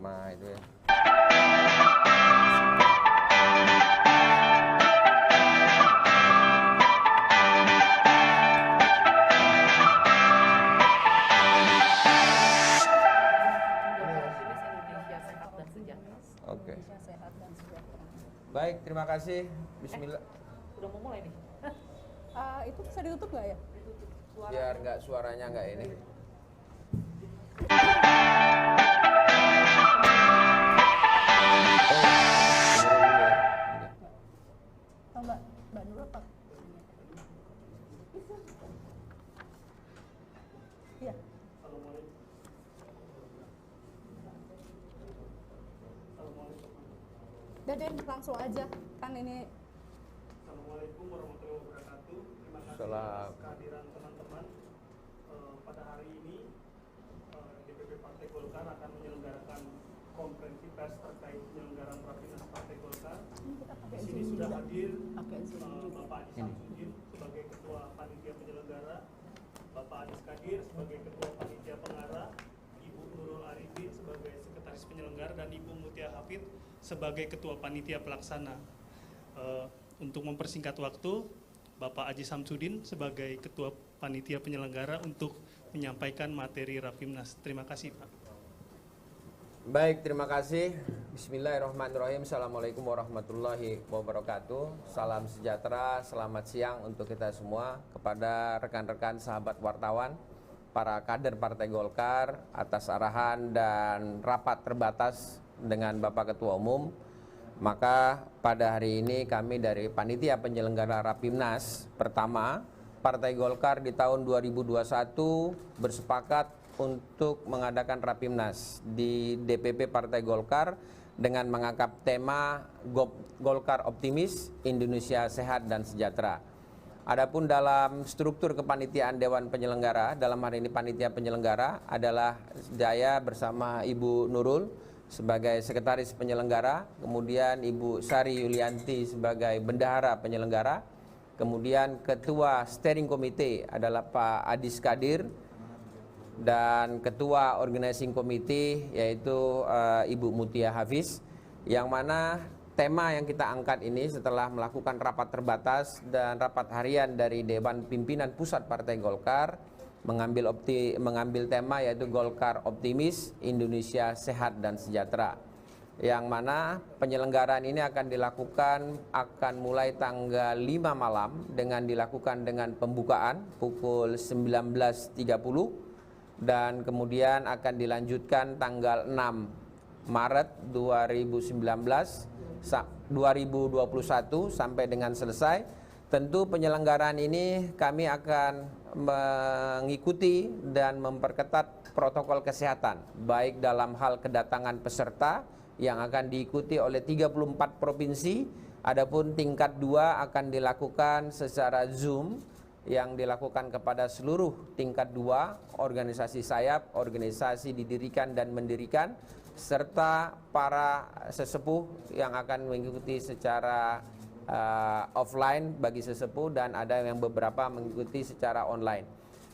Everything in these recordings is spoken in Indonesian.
tema itu ya. Oke. Baik, terima kasih. Bismillah. Udah mau mulai nih. Itu bisa ditutup nggak ya? Biar nggak suaranya nggak ini. Oh, Mbak Nur apa? Iya. Dan langsung aja kan ini. Assalamualaikum warahmatullahi wabarakatuh. Terima kasih Salam. atas kehadiran teman-teman. Pada hari ini DPP Partai Golkar akan menyelenggarakan konferensi pers terkait penyelenggaraan Rapimnas Partai Golkar. Di sini sudah hadir Bapak Adi Samsudin sebagai Ketua Panitia Penyelenggara, Bapak Adis Kadir sebagai Ketua Panitia Pengarah, Ibu Nurul Arifin sebagai Sekretaris Penyelenggara, dan Ibu Mutia Hafid sebagai Ketua Panitia Pelaksana. Untuk mempersingkat waktu, Bapak Aji Samsudin sebagai Ketua Panitia Penyelenggara untuk menyampaikan materi Rapimnas. Terima kasih, Pak. Baik, terima kasih. Bismillahirrahmanirrahim. Assalamualaikum warahmatullahi wabarakatuh. Salam sejahtera, selamat siang untuk kita semua. Kepada rekan-rekan sahabat wartawan, para kader Partai Golkar, atas arahan dan rapat terbatas dengan Bapak Ketua Umum, maka pada hari ini kami dari Panitia Penyelenggara Rapimnas pertama Partai Golkar di tahun 2021 bersepakat untuk mengadakan Rapimnas di DPP Partai Golkar dengan mengangkat tema Golkar Optimis, Indonesia Sehat dan Sejahtera. Adapun dalam struktur kepanitiaan Dewan Penyelenggara, dalam hari ini panitia penyelenggara adalah saya bersama Ibu Nurul sebagai Sekretaris Penyelenggara, kemudian Ibu Sari Yulianti sebagai Bendahara Penyelenggara, kemudian Ketua Steering Committee adalah Pak Adis Kadir, dan Ketua Organizing Committee yaitu Ibu Mutia Hafiz, yang mana tema yang kita angkat ini setelah melakukan rapat terbatas dan rapat harian dari Dewan Pimpinan Pusat Partai Golkar mengambil tema yaitu Golkar Optimis, Indonesia Sehat dan Sejahtera, yang mana penyelenggaraan ini akan mulai tanggal 5 malam dengan dilakukan dengan pembukaan pukul 19.30 dan kemudian akan dilanjutkan tanggal 6 Maret 2021 sampai dengan selesai. Tentu penyelenggaraan ini kami akan mengikuti dan memperketat protokol kesehatan, baik dalam hal kedatangan peserta yang akan diikuti oleh 34 provinsi, adapun tingkat 2 akan dilakukan secara Zoom yang dilakukan kepada seluruh tingkat 2 organisasi sayap, organisasi didirikan dan mendirikan, serta para sesepuh yang akan mengikuti secara offline bagi sesepuh, dan ada yang beberapa mengikuti secara online.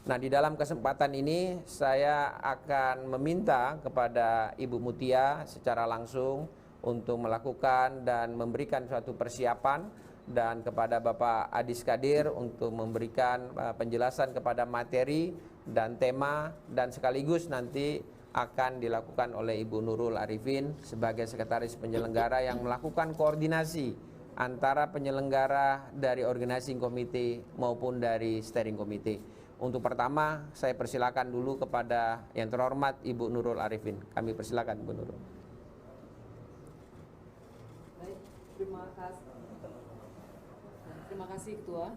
Nah, di dalam kesempatan ini saya akan meminta kepada Ibu Mutia secara langsung untuk melakukan dan memberikan suatu persiapan, dan kepada Bapak Adis Kadir untuk memberikan penjelasan kepada materi dan tema, dan sekaligus nanti akan dilakukan oleh Ibu Nurul Arifin sebagai Sekretaris Penyelenggara yang melakukan koordinasi antara penyelenggara dari Organizing Committee maupun dari Steering Committee. Untuk pertama, saya persilakan dulu kepada yang terhormat Ibu Nurul Arifin. Kami persilakan Ibu Nurul. Baik, terima kasih Ketua.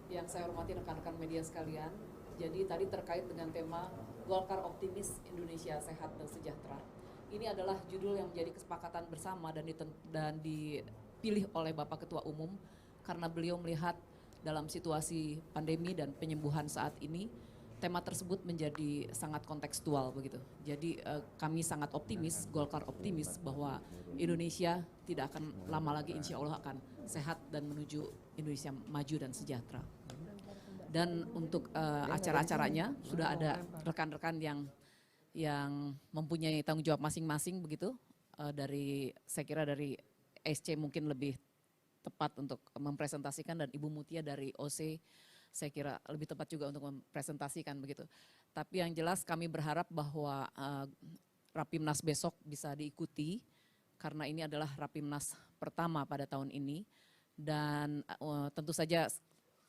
Yang saya hormati rekan-rekan media sekalian. Jadi tadi terkait dengan tema Golkar Optimis, Indonesia Sehat dan Sejahtera. Ini adalah judul yang menjadi kesepakatan bersama dan dipilih oleh Bapak Ketua Umum karena beliau melihat dalam situasi pandemi dan penyembuhan saat ini, tema tersebut menjadi sangat kontekstual begitu. Jadi kami sangat optimis, Golkar optimis bahwa Indonesia tidak akan lama lagi insya Allah akan sehat dan menuju Indonesia maju dan sejahtera. Dan untuk acara-acaranya sudah ada rekan-rekan yang yang mempunyai tanggung jawab masing-masing begitu. Saya kira dari SC mungkin lebih tepat untuk mempresentasikan, dan Ibu Mutia dari OC saya kira lebih tepat juga untuk mempresentasikan begitu. Tapi yang jelas kami berharap bahwa Rapimnas besok bisa diikuti, karena ini adalah Rapimnas pertama pada tahun ini, dan tentu saja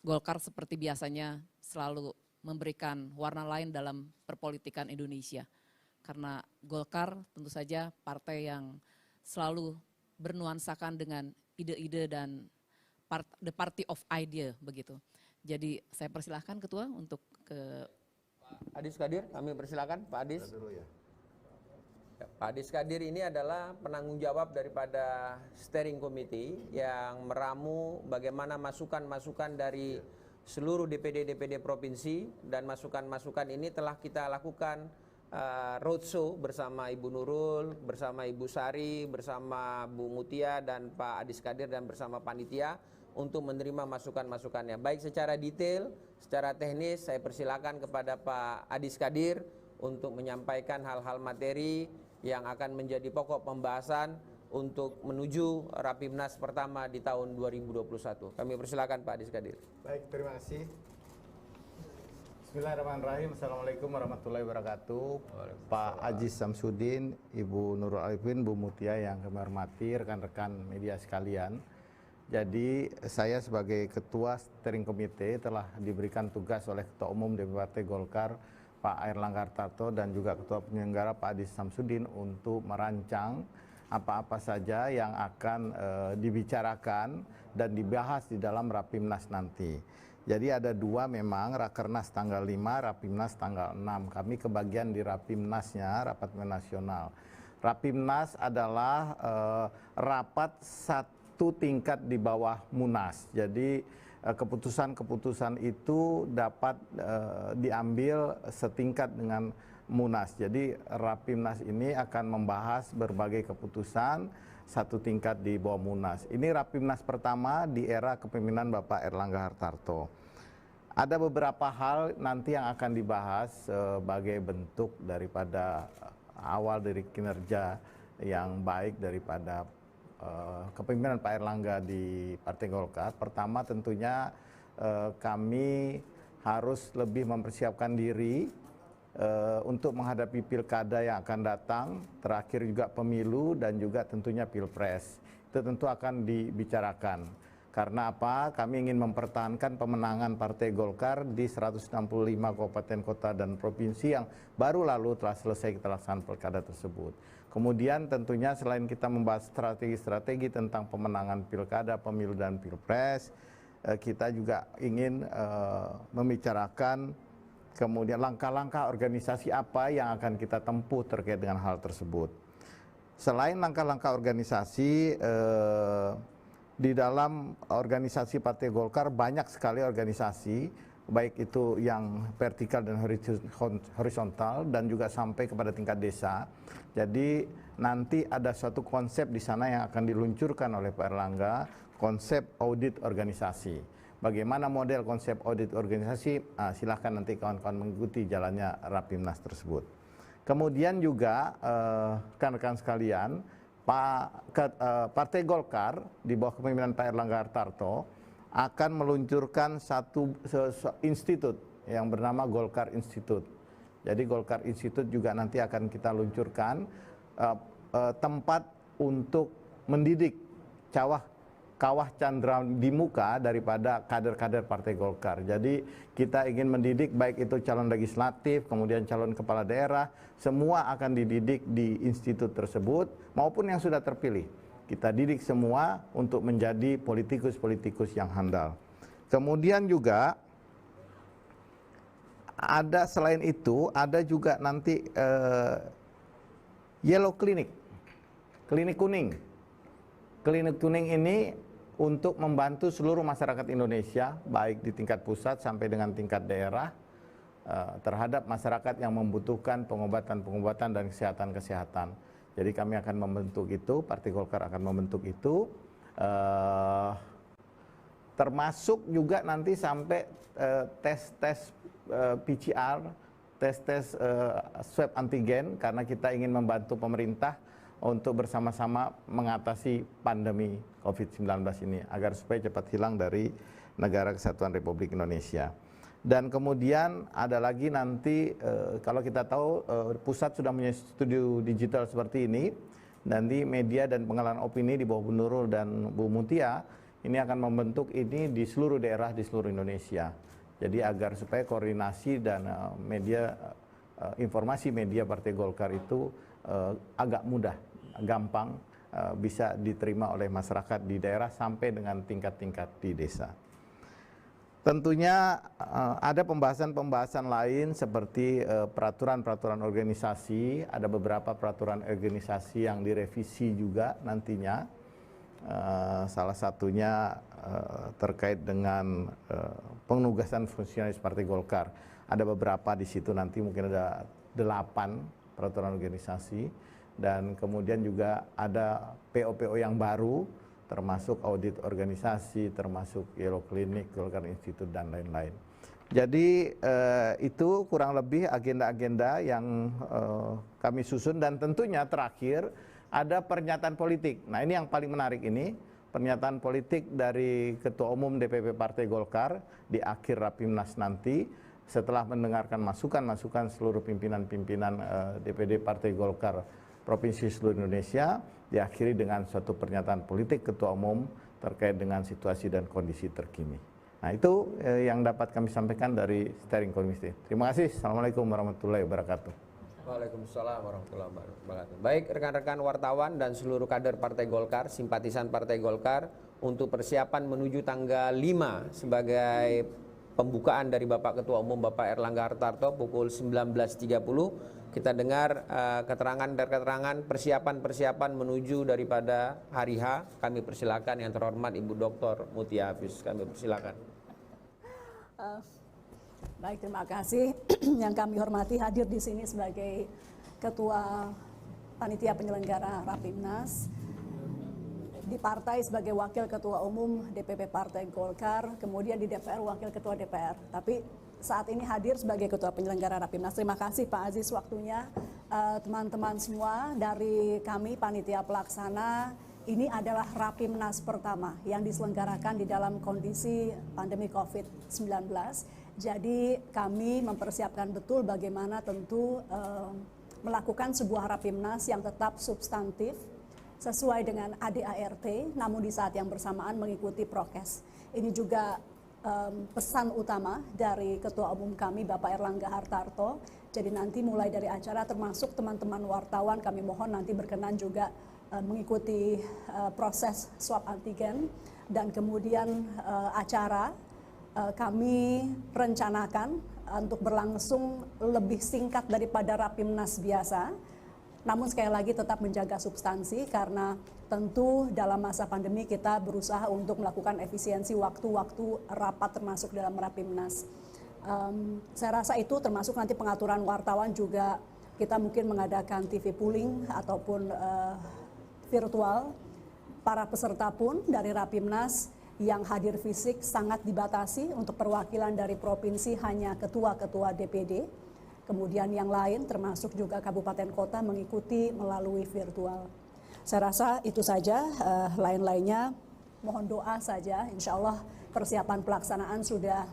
Golkar seperti biasanya selalu memberikan warna lain dalam perpolitikan Indonesia. Karena Golkar tentu saja partai yang selalu bernuansakan dengan ide-ide dan the party of idea begitu. Jadi saya persilahkan Ketua untuk ke Pak Adis Kadir, kami persilakan Pak Adis. Ya. Ya, Pak Adis Kadir ini adalah penanggung jawab daripada steering committee yang meramu bagaimana masukan-masukan dari seluruh DPD provinsi, dan masukan-masukan ini telah kita lakukan roadshow bersama Ibu Nurul, bersama Ibu Sari, bersama Bu Mutia dan Pak Adis Kadir, dan bersama panitia untuk menerima masukan-masukannya. Baik secara detail, secara teknis, saya persilakan kepada Pak Adis Kadir untuk menyampaikan hal-hal materi yang akan menjadi pokok pembahasan untuk menuju Rapimnas pertama di tahun 2021. Kami persilakan Pak Adis Kadir. Baik, terima kasih. Bismillahirrahmanirrahim. Assalamualaikum warahmatullahi wabarakatuh. Pak Haji Samsudin, Ibu Nurul Arifin, Bu Mutia yang kami hormati, rekan-rekan media sekalian. Jadi saya sebagai Ketua Steering Committee telah diberikan tugas oleh Ketua Umum DPP Partai Golkar, Pak Airlangga Hartarto, dan juga Ketua Penyelenggara Pak Haji Samsudin untuk merancang apa-apa saja yang akan dibicarakan dan dibahas di dalam Rapimnas nanti. Jadi ada dua memang, Rakernas tanggal 5, Rapimnas tanggal 6. Kami kebagian di Rapimnasnya, rapat nasional. Rapimnas adalah rapat satu tingkat di bawah Munas. Jadi keputusan-keputusan itu dapat diambil setingkat dengan Munas. Jadi Rapimnas ini akan membahas berbagai keputusan satu tingkat di bawah Munas. Ini Rapimnas pertama di era kepemimpinan Bapak Airlangga Hartarto. Ada beberapa hal nanti yang akan dibahas sebagai bentuk daripada awal dari kinerja yang baik daripada kepemimpinan Pak Airlangga di Partai Golkar. Pertama tentunya kami harus lebih mempersiapkan diri untuk menghadapi pilkada yang akan datang, terakhir juga pemilu dan juga tentunya pilpres. Itu tentu akan dibicarakan. Karena apa? Kami ingin mempertahankan pemenangan Partai Golkar di 165 kabupaten kota dan provinsi yang baru lalu telah selesai kita laksanakan pilkada tersebut. Kemudian tentunya selain kita membahas strategi-strategi tentang pemenangan pilkada, pemilu dan pilpres, kita juga ingin membicarakan kemudian langkah-langkah organisasi apa yang akan kita tempuh terkait dengan hal tersebut. Selain langkah-langkah organisasi, di dalam organisasi Partai Golkar banyak sekali organisasi, baik itu yang vertikal dan horizontal dan juga sampai kepada tingkat desa. Jadi nanti ada suatu konsep di sana yang akan diluncurkan oleh Pak Airlangga, konsep audit organisasi. Bagaimana model konsep audit organisasi, silahkan nanti kawan-kawan mengikuti jalannya Rapimnas tersebut. Kemudian juga rekan-rekan sekalian, Partai Golkar di bawah kepemimpinan Pak Airlangga Hartarto akan meluncurkan satu institut yang bernama Golkar Institute. Jadi Golkar Institute juga nanti akan kita luncurkan tempat untuk mendidik kawah candra di muka daripada kader-kader Partai Golkar. Jadi kita ingin mendidik baik itu calon legislatif, kemudian calon kepala daerah, semua akan dididik di institut tersebut maupun yang sudah terpilih. Kita didik semua untuk menjadi politikus-politikus yang handal. Kemudian juga ada selain itu ada juga nanti Yellow Clinic, klinik kuning. Klinik kuning ini untuk membantu seluruh masyarakat Indonesia, baik di tingkat pusat sampai dengan tingkat daerah, terhadap masyarakat yang membutuhkan pengobatan-pengobatan dan kesehatan-kesehatan. Jadi kami akan membentuk itu, Partai Golkar akan membentuk itu, termasuk juga nanti sampai tes-tes PCR tes swab antigen karena kita ingin membantu pemerintah untuk bersama-sama mengatasi pandemi COVID-19 ini agar supaya cepat hilang dari Negara Kesatuan Republik Indonesia. Dan kemudian ada lagi nanti kalau kita tahu pusat sudah punya studio digital seperti ini, nanti media dan pengalaman opini di bawah Bu Nurul dan Bu Mutia ini akan membentuk ini di seluruh daerah di seluruh Indonesia. Jadi agar supaya koordinasi dan media informasi media Partai Golkar itu agak mudah, gampang bisa diterima oleh masyarakat di daerah sampai dengan tingkat-tingkat di desa. Tentunya ada pembahasan-pembahasan lain seperti peraturan-peraturan organisasi, ada beberapa peraturan organisasi yang direvisi juga nantinya. Salah satunya terkait dengan penugasan fungsionaris Partai Golkar. Ada beberapa di situ, nanti mungkin ada 8 peraturan organisasi, dan kemudian juga ada PO-PO yang baru, termasuk audit organisasi, termasuk Yellow Clinic, Golkar Institute, dan lain-lain. Jadi itu kurang lebih agenda-agenda yang kami susun, dan tentunya terakhir ada pernyataan politik. Nah, ini yang paling menarik ini, pernyataan politik dari Ketua Umum DPP Partai Golkar di akhir Rapimnas nanti, setelah mendengarkan masukan-masukan seluruh pimpinan-pimpinan DPD Partai Golkar Provinsi seluruh Indonesia, diakhiri dengan suatu pernyataan politik Ketua Umum terkait dengan situasi dan kondisi terkini. Nah, itu yang dapat kami sampaikan dari Steering Committee. Terima kasih. Assalamualaikum warahmatullahi wabarakatuh. Waalaikumsalam warahmatullahi wabarakatuh. Baik rekan-rekan wartawan dan seluruh kader Partai Golkar, simpatisan Partai Golkar, untuk persiapan menuju tanggal 5 sebagai pembukaan dari Bapak Ketua Umum Bapak Erlangga Hartarto pukul 19.30. Kita dengar keterangan persiapan menuju daripada hari H. Kami persilakan yang terhormat Ibu Dr. Mutia Hafiz. Kami persilakan. Baik, terima kasih. Yang kami hormati hadir di sini sebagai Ketua Panitia Penyelenggara Rapimnas, di partai sebagai Wakil Ketua Umum DPP Partai Golkar, kemudian di DPR Wakil Ketua DPR. Tapi saat ini hadir sebagai Ketua Penyelenggara Rapimnas. Terima kasih Pak Aziz waktunya. Teman-teman semua dari kami Panitia Pelaksana, ini adalah Rapimnas pertama yang diselenggarakan di dalam kondisi pandemi COVID-19. Jadi kami mempersiapkan betul bagaimana tentu melakukan sebuah Rapimnas yang tetap substantif, sesuai dengan ADART, namun di saat yang bersamaan mengikuti prokes. Ini juga pesan utama dari Ketua Umum kami Bapak Erlangga Hartarto. Jadi nanti mulai dari acara termasuk teman-teman wartawan kami mohon nanti berkenan juga mengikuti proses swab antigen, dan kemudian acara kami rencanakan untuk berlangsung lebih singkat daripada Rapimnas biasa. Namun sekali lagi tetap menjaga substansi karena tentu dalam masa pandemi kita berusaha untuk melakukan efisiensi waktu-waktu rapat termasuk dalam Rapimnas. Saya rasa itu termasuk nanti pengaturan wartawan juga, kita mungkin mengadakan TV pooling ataupun virtual. Para peserta pun dari Rapimnas yang hadir fisik sangat dibatasi, untuk perwakilan dari provinsi hanya ketua-ketua DPD. Kemudian yang lain termasuk juga kabupaten kota mengikuti melalui virtual. Saya rasa itu saja, lain-lainnya mohon doa saja. Insya Allah persiapan pelaksanaan sudah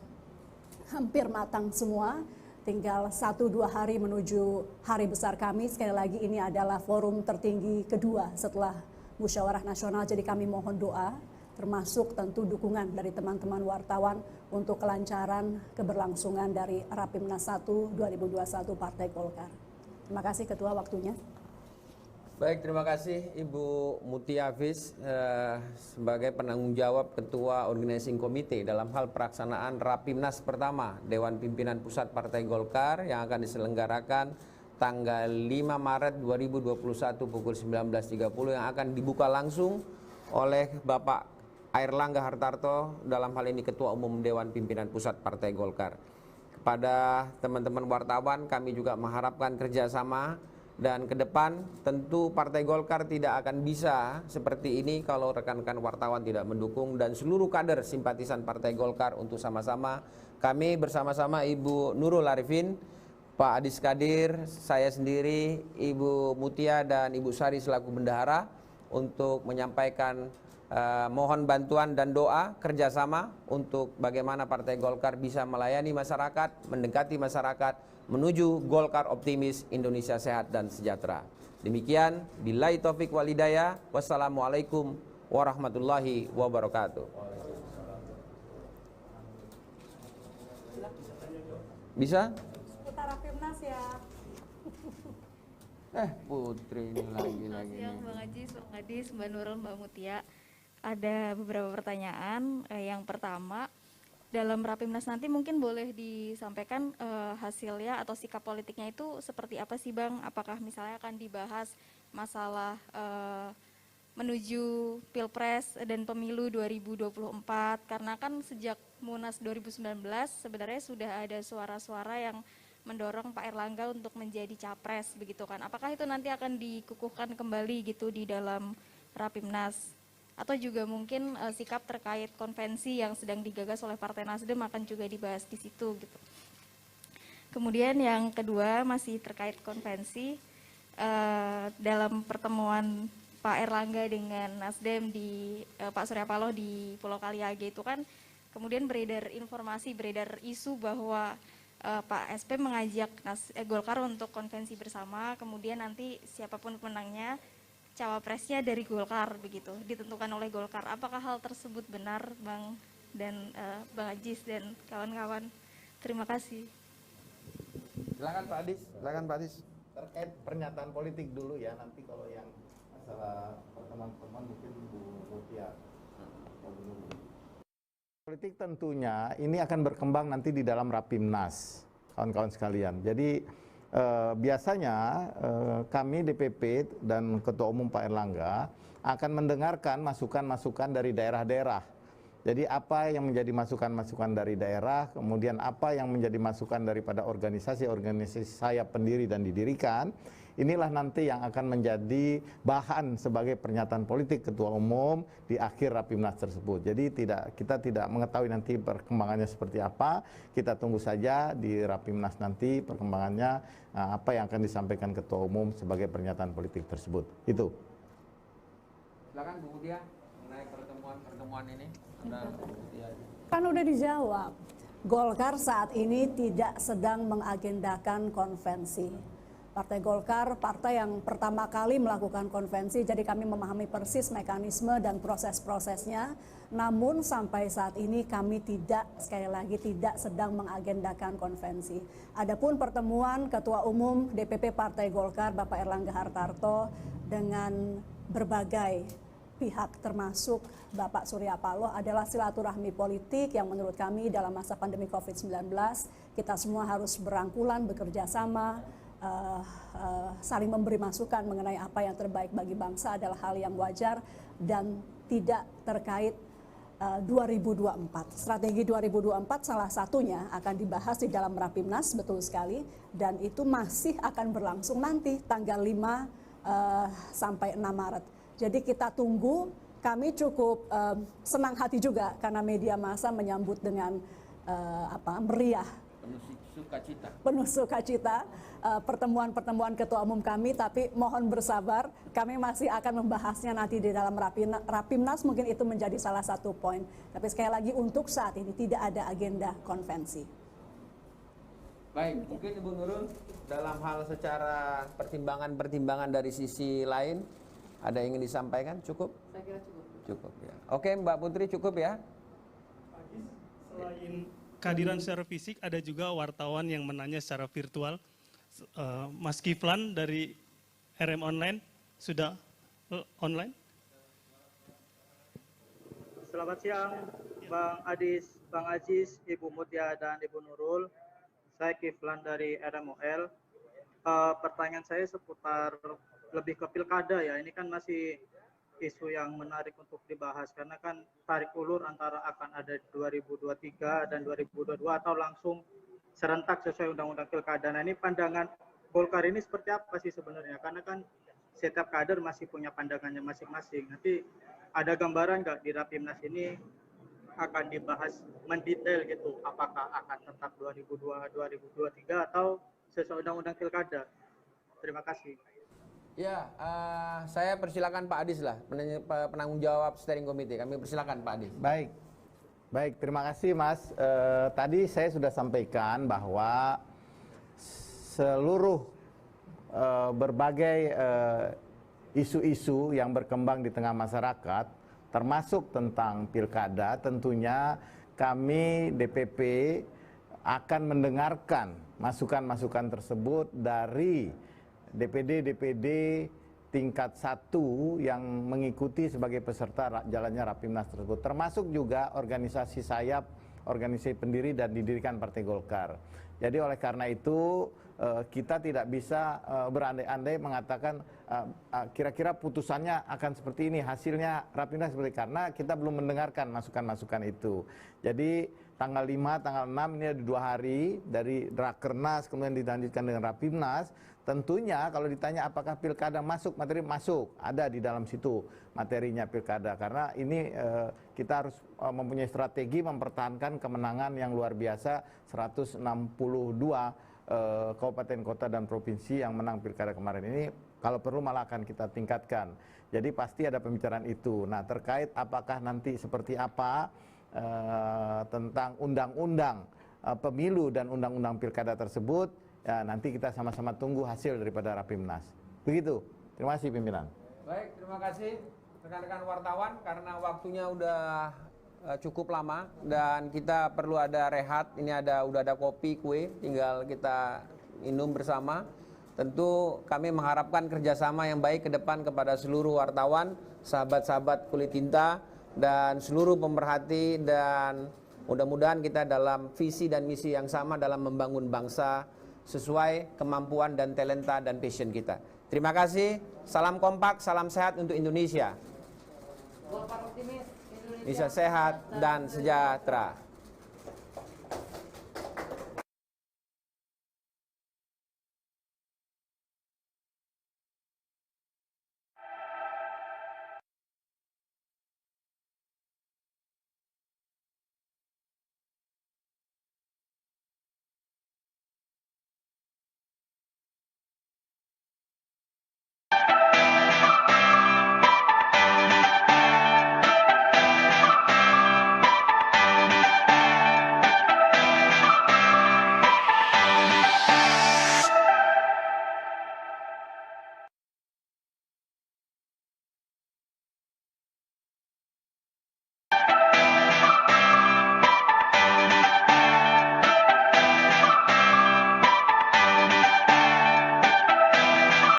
hampir matang semua. Tinggal 1-2 hari menuju hari besar kami. Sekali lagi ini adalah forum tertinggi kedua setelah Musyawarah Nasional. Jadi kami mohon doa, termasuk tentu dukungan dari teman-teman wartawan untuk kelancaran keberlangsungan dari Rapimnas 1 2021 Partai Golkar. Terima kasih Ketua waktunya. Baik, terima kasih Ibu Mutia Hafiz sebagai penanggung jawab Ketua Organizing Committee dalam hal pelaksanaan Rapimnas pertama Dewan Pimpinan Pusat Partai Golkar yang akan diselenggarakan tanggal 5 Maret 2021 pukul 19.30 yang akan dibuka langsung oleh Bapak Erlangga Hartarto, dalam hal ini Ketua Umum Dewan Pimpinan Pusat Partai Golkar. Kepada teman-teman wartawan, kami juga mengharapkan kerjasama, dan ke depan tentu Partai Golkar tidak akan bisa seperti ini kalau rekan-rekan wartawan tidak mendukung, dan seluruh kader simpatisan Partai Golkar untuk sama-sama kami bersama-sama Ibu Nurul Arifin Pak Adis Kadir, saya sendiri, Ibu Mutia dan Ibu Sari selaku bendahara untuk menyampaikan mohon bantuan dan doa kerjasama untuk bagaimana Partai Golkar bisa melayani masyarakat, mendekati masyarakat, menuju Golkar optimis, Indonesia sehat dan sejahtera. Demikian, billahi taufik walhidayah. Wassalamualaikum warahmatullahi wabarakatuh. Bisa? Seputar Rapimnas ya. Putri ini lagi-lagi. Selamat siang Bang Ajis, Bang Adis, Mbak Nurul, Mbak Mutia. Ada beberapa pertanyaan. Yang pertama, dalam Rapimnas nanti mungkin boleh disampaikan hasilnya atau sikap politiknya itu seperti apa sih Bang? Apakah misalnya akan dibahas masalah menuju Pilpres dan Pemilu 2024? Karena kan sejak Munas 2019 sebenarnya sudah ada suara-suara yang mendorong Pak Erlangga untuk menjadi capres begitu kan. Apakah itu nanti akan dikukuhkan kembali gitu di dalam Rapimnas? Atau juga mungkin sikap terkait konvensi yang sedang digagas oleh Partai Nasdem akan juga dibahas di situ gitu. Kemudian yang kedua masih terkait konvensi, dalam pertemuan Pak Erlangga dengan Nasdem di Pak Surya Paloh di Pulau Kaliage itu kan kemudian beredar informasi, beredar isu bahwa Pak SP mengajak Golkar untuk konvensi bersama, kemudian nanti siapapun pemenangnya cawapresnya dari Golkar begitu, ditentukan oleh Golkar. Apakah hal tersebut benar Bang dan Bang Ajis dan kawan-kawan? Terima kasih. Silakan Pak Adis. Silakan Pak Adis. Terkait pernyataan politik dulu ya, nanti kalau yang masalah pertemuan-pertemuan mungkin Bu Mutia. Politik tentunya ini akan berkembang nanti di dalam Rapimnas, kawan-kawan sekalian. Jadi biasanya kami DPP dan Ketua Umum Pak Erlangga akan mendengarkan masukan-masukan dari daerah-daerah. Jadi apa yang menjadi masukan-masukan dari daerah, kemudian apa yang menjadi masukan daripada organisasi-organisasi saya pendiri dan didirikan, inilah nanti yang akan menjadi bahan sebagai pernyataan politik Ketua Umum di akhir Rapimnas tersebut. Jadi kita tidak mengetahui nanti perkembangannya seperti apa, kita tunggu saja di Rapimnas nanti perkembangannya apa yang akan disampaikan Ketua Umum sebagai pernyataan politik tersebut. Itu. Silakan Bu Mutia mengenai pertemuan ini. Kan udah dijawab. Golkar saat ini tidak sedang mengagendakan konvensi. Partai Golkar, partai yang pertama kali melakukan konvensi, jadi kami memahami persis mekanisme dan proses-prosesnya. Namun sampai saat ini kami tidak, sekali lagi tidak sedang mengagendakan konvensi. Adapun pertemuan Ketua Umum DPP Partai Golkar, Bapak Erlangga Hartarto, dengan berbagai pihak termasuk Bapak Surya Paloh adalah silaturahmi politik yang menurut kami dalam masa pandemi COVID-19 kita semua harus berangkulan, bekerja sama, saling memberi masukan mengenai apa yang terbaik bagi bangsa adalah hal yang wajar dan tidak terkait 2024. Strategi 2024 salah satunya akan dibahas di dalam Rapimnas, betul sekali, dan itu masih akan berlangsung nanti tanggal 5 sampai 6 Maret. Jadi kita tunggu, kami cukup senang hati juga karena media massa menyambut dengan meriah, penuh sukacita pertemuan-pertemuan Ketua Umum kami, tapi mohon bersabar, kami masih akan membahasnya nanti di dalam Rapimnas, mungkin itu menjadi salah satu poin. Tapi sekali lagi untuk saat ini tidak ada agenda konvensi. Baik, mungkin Ibu Nurul dalam hal secara pertimbangan dari sisi lain ada yang ingin disampaikan? Cukup? Saya kira cukup. Cukup ya. Oke, Mbak Putri cukup ya? Pak Ajis, selain kehadiran secara fisik, ada juga wartawan yang menanya secara virtual. Mas Kiflan dari RM Online sudah online. Selamat siang, Bang Adis, Bang Ajis, Ibu Mutia, dan Ibu Nurul. Saya Kiflan dari RMOL. Pertanyaan saya seputar lebih ke pilkada ya. Ini kan masih isu yang menarik untuk dibahas karena kan tarik ulur antara akan ada 2023 dan 2022 atau langsung serentak sesuai undang-undang pilkada. Nah, ini pandangan Golkar ini seperti apa sih sebenarnya? Karena kan setiap kader masih punya pandangannya masing-masing. Nanti ada gambaran nggak di Rapimnas ini akan dibahas mendetail gitu, apakah akan tetap 2023 atau sesuai undang-undang pilkada. Terima kasih. Ya, saya persilakan Pak Adis lah, penanggung jawab steering committee. Kami persilakan Pak Adis. Baik, baik, terima kasih Mas. Tadi saya sudah sampaikan bahwa seluruh berbagai isu-isu yang berkembang di tengah masyarakat, termasuk tentang pilkada, tentunya kami DPP akan mendengarkan masukan-masukan tersebut dari DPD tingkat 1 yang mengikuti sebagai peserta jalannya Rapimnas tersebut, termasuk juga organisasi sayap, organisasi pendiri dan didirikan Partai Golkar. Jadi oleh karena itu kita tidak bisa berandai-andai mengatakan kira-kira putusannya akan seperti ini, hasilnya Rapimnas seperti, karena kita belum mendengarkan masukan-masukan itu. Jadi tanggal 5, tanggal 6 ini ada 2 hari dari Rakernas, kemudian dilanjutkan dengan Rapimnas. Tentunya kalau ditanya apakah pilkada masuk, materi masuk, ada di dalam situ materinya pilkada. Karena ini kita harus mempunyai strategi mempertahankan kemenangan yang luar biasa, 162 kabupaten, kota, dan provinsi yang menang pilkada kemarin ini. Kalau perlu malah akan kita tingkatkan. Jadi pasti ada pembicaraan itu. Nah, terkait apakah nanti seperti apa tentang undang-undang pemilu dan undang-undang pilkada tersebut, ya nanti kita sama-sama tunggu hasil daripada Rapimnas. Begitu. Terima kasih pimpinan. Baik, terima kasih rekan-rekan wartawan karena waktunya udah cukup lama dan kita perlu ada rehat. Ini udah ada kopi, kue, tinggal kita minum bersama. Tentu kami mengharapkan kerjasama yang baik ke depan kepada seluruh wartawan, sahabat-sahabat kulit tinta, dan seluruh pemerhati, dan mudah-mudahan kita dalam visi dan misi yang sama dalam membangun bangsa sesuai kemampuan dan talenta dan passion kita. Terima kasih, salam kompak, salam sehat untuk Indonesia. Golkar optimis, Indonesia sehat dan sejahtera.